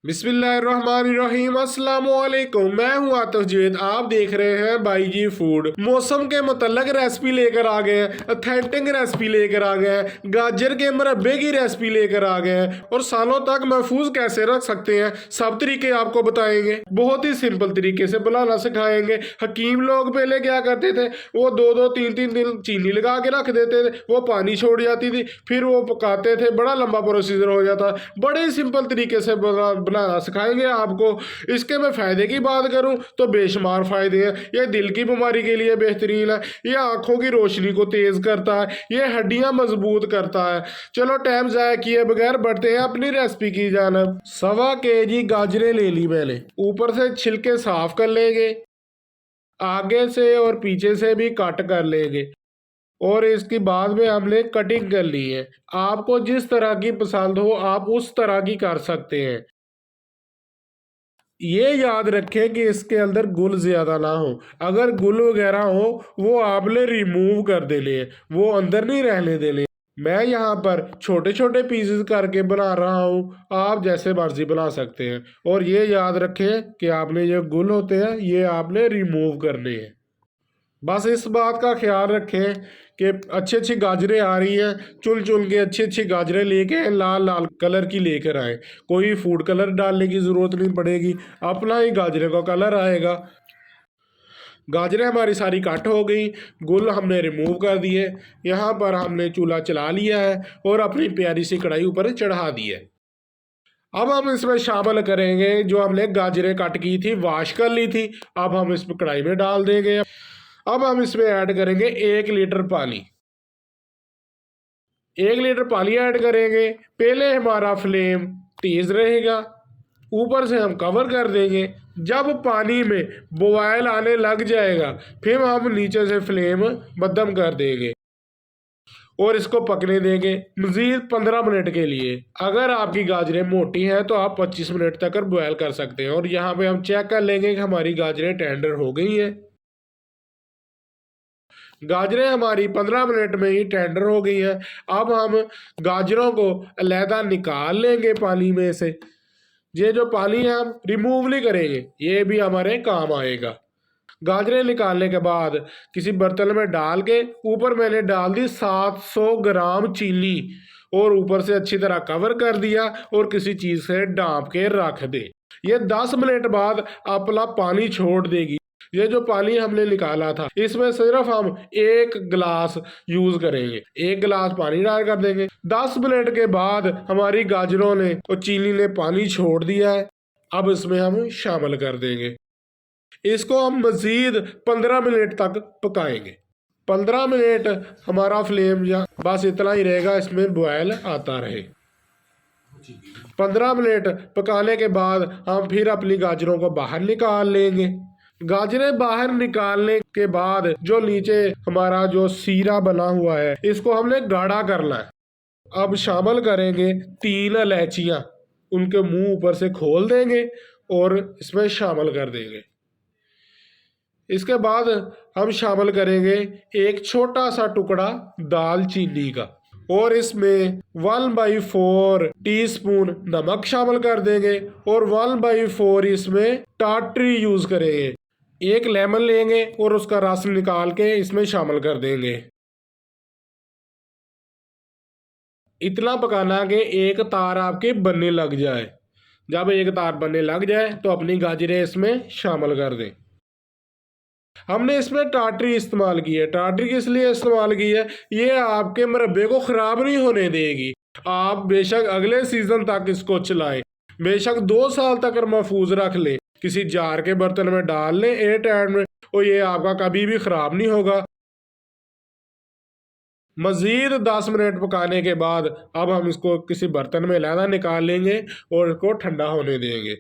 बिस्मिल्लाहिर्रहमानिर्रहीम अस्सलाम वालेकुम। मैं हूं आतिफ जवेद। आप देख रहे हैं बाई जी फूड। मौसम के मुतल्लक रेसिपी लेकर आ गए हैं, अथेंटिक रेसिपी लेकर आ गए हैं, गाजर के मुरब्बे की रेसिपी लेकर आ गए हैं और सालों तक महफूज कैसे रख सकते हैं सब तरीके आपको बताएंगे। बहुत ही सिंपल तरीके से बनाना सिखाएंगे। हकीम लोग पहले क्या करते थे, वो दो दो तीन तीन दिन चीनी लगा के रख देते थे, वो पानी छोड़ जाती थी, फिर वो पकाते थे, बड़ा लंबा प्रोसीजर हो जाता। बड़े ही सिंपल तरीके से बनाना सिखाएंगे आपको। इसके मैं फ़ायदे की बात करूं तो बेशुमार फ़ायदे हैं। ये दिल की बीमारी के लिए बेहतरीन है, ये आँखों की रोशनी को तेज़ करता है, ये हड्डियां मजबूत करता है। चलो टाइम ज़ाया किए बगैर बढ़ते हैं अपनी रेसिपी की जानब। 1.25 kg गाजरें ले ली मैंने। ऊपर से छिलके साफ कर लेंगे, आगे से और पीछे से भी कट कर लेंगे और इसके बाद में हमने कटिंग कर ली है। आपको जिस तरह की पसंद हो आप उस तरह की कर सकते हैं। ये याद रखें कि इसके अंदर गुल ज़्यादा ना हो। अगर गुल वगैरह हो वो आपने रिमूव कर देने हैं, वो अंदर नहीं रहने देने। मैं यहाँ पर छोटे छोटे पीसेस करके बना रहा हूँ, आप जैसे मर्जी बना सकते हैं। और ये याद रखें कि आपने ये गुल होते हैं ये आपने रिमूव करने हैं। बस इस बात का ख्याल रखें कि अच्छी अच्छी गाजरें आ रही हैं, चुन चुन के अच्छी अच्छी गाजरें लेके लाल लाल कलर की लेकर आए। कोई फूड कलर डालने की ज़रूरत नहीं पड़ेगी, अपना ही गाजरे का कलर आएगा। गाजरें हमारी सारी कट हो गई, गुल हमने रिमूव कर दिए। यहाँ पर हमने चूल्हा चला लिया है और अपनी प्यारी सी कढ़ाई ऊपर चढ़ा दी है। अब हम इसमें शामिल करेंगे जो हमने गाजरें कट की थी, वॉश कर ली थी। अब हम इसमें कढ़ाई में डाल देंगे। अब हम इसमें ऐड करेंगे 1 लीटर पानी। 1 लीटर पानी ऐड करेंगे। पहले हमारा फ्लेम तेज रहेगा, ऊपर से हम कवर कर देंगे। जब पानी में बॉयल आने लग जाएगा फिर हम नीचे से फ्लेम मध्यम कर देंगे और इसको पकने देंगे मज़ीद 15 मिनट के लिए। अगर आपकी गाजरें मोटी हैं तो आप 25 मिनट तक बॉयल कर सकते हैं। और यहाँ पे हम चेक कर लेंगे कि हमारी गाजरें टेंडर हो गई हैं। गाजरें हमारी 15 मिनट में ही टेंडर हो गई हैं। अब हम गाजरों को अलहदा निकाल लेंगे पानी में से। ये जो पानी है हम रिमूव नहीं करेंगे, ये भी हमारे काम आएगा। गाजरें निकालने के बाद किसी बर्तन में डाल के ऊपर मैंने डाल दी 700 ग्राम चीनी और ऊपर से अच्छी तरह कवर कर दिया और किसी चीज़ से ढाँप के रख दे। ये 10 मिनट बाद अपना पानी छोड़ देगी। ये जो पानी हमने निकाला था इसमें सिर्फ हम 1 गिलास यूज करेंगे, 1 गिलास पानी डाल कर देंगे। 10 मिनट के बाद हमारी गाजरों ने और चीनी ने पानी छोड़ दिया है। अब इसमें हम शामिल कर देंगे। इसको हम मजीद 15 मिनट तक पकाएंगे। 15 मिनट हमारा फ्लेम या बस इतना ही रहेगा, इसमें बॉयल आता रहे। 15 मिनट पकाने के बाद हम फिर अपनी गाजरों को बाहर निकाल लेंगे। गाजरें बाहर निकालने के बाद जो नीचे हमारा जो सीरा बना हुआ है इसको हमने गाढ़ा करना है। अब शामिल करेंगे 3 इलायचियाँ, उनके मुंह ऊपर से खोल देंगे और इसमें शामिल कर देंगे। इसके बाद हम शामिल करेंगे एक छोटा सा टुकड़ा दालचीनी का और इसमें 1/4 टीस्पून नमक शामिल कर देंगे और 1/4 इसमें टाटरी यूज करेंगे। एक लेमन लेंगे और उसका रस निकाल के इसमें शामिल कर देंगे। इतना पकाना कि एक तार आपके बनने लग जाए। जब एक तार बनने लग जाए तो अपनी गाजरें इसमें शामिल कर दें। हमने इसमें टाटरी इस्तेमाल की है। टाटरी किस लिए इस्तेमाल की है, ये आपके मुरब्बे को ख़राब नहीं होने देगी। आप बेशक अगले सीज़न तक इसको चलाएं, बेशक 2 साल तक महफूज रख लें, किसी जार के बर्तन में डाल लें एयर टाइट में, और ये आपका कभी भी ख़राब नहीं होगा। मज़ीद 10 मिनट पकाने के बाद अब हम इसको किसी बर्तन में अलहदा निकाल लेंगे और इसको ठंडा होने देंगे।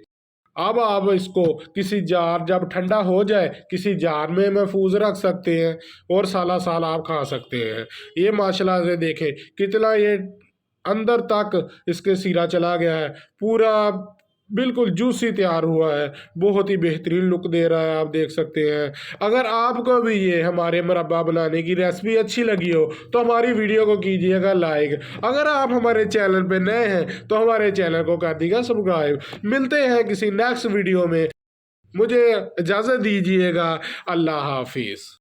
अब आप इसको किसी जार, जब ठंडा हो जाए किसी जार में महफूज रख सकते हैं और साला साल आप खा सकते हैं। ये माशाल्लाह से देखें कितना ये अंदर तक इसके सीरा चला गया है, पूरा बिल्कुल जूसी तैयार हुआ है, बहुत ही बेहतरीन लुक दे रहा है, आप देख सकते हैं। अगर आपको भी ये हमारे मुरब्बा बनाने की रेसिपी अच्छी लगी हो तो हमारी वीडियो को कीजिएगा लाइक। अगर आप हमारे चैनल पे नए हैं तो हमारे चैनल को कर दीजिएगा सब्सक्राइब। मिलते हैं किसी नेक्स्ट वीडियो में, मुझे इजाज़त दीजिएगा। अल्लाह हाफिज़।